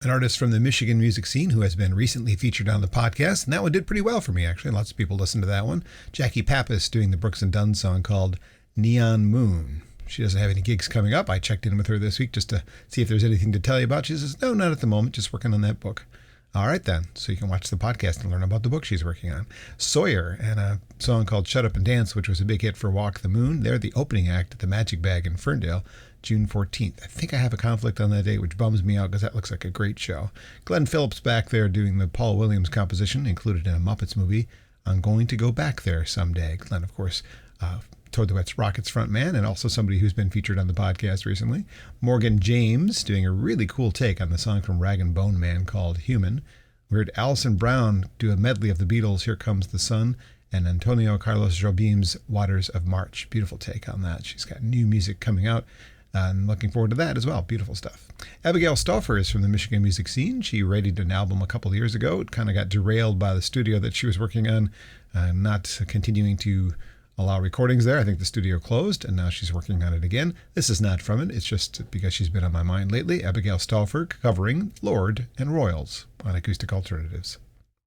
an artist from the Michigan music scene who has been recently featured on the podcast, and that one did pretty well for me, actually. Lots of people listened to that one. Jackie Pappas doing the Brooks and Dunn song called Neon Moon. She doesn't have any gigs coming up. I checked in with her this week just to see if there's anything to tell you about. She says, no, not at the moment, just working on that book. All right, then. So you can watch the podcast and learn about the book she's working on. Sawyer and a song called Shut Up and Dance, which was a big hit for Walk the Moon. They're the opening act at the Magic Bag in Ferndale, June 14th. I think I have a conflict on that date, which bums me out because that looks like a great show. Glenn Phillips back there doing the Paul Williams composition included in a Muppets movie. I'm going to go back there someday. Glenn, of course, Toad the Wet Rockets frontman and also somebody who's been featured on the podcast recently. Morgan James doing a really cool take on the song from Rag and Bone Man called Human. We heard Alison Brown do a medley of the Beatles' Here Comes the Sun and Antonio Carlos Jobim's Waters of March. Beautiful take on that. She's got new music coming out. I'm looking forward to that as well. Beautiful stuff. Abigail Stauffer is from the Michigan music scene. She rated an album a couple of years ago. It kind of got derailed by the studio that she was working on, not continuing to allow recordings there. I think the studio closed, and now she's working on it again. This is not from it. It's just because she's been on my mind lately. Abigail Stauffer covering Lord and Royals on Acoustic Alternatives.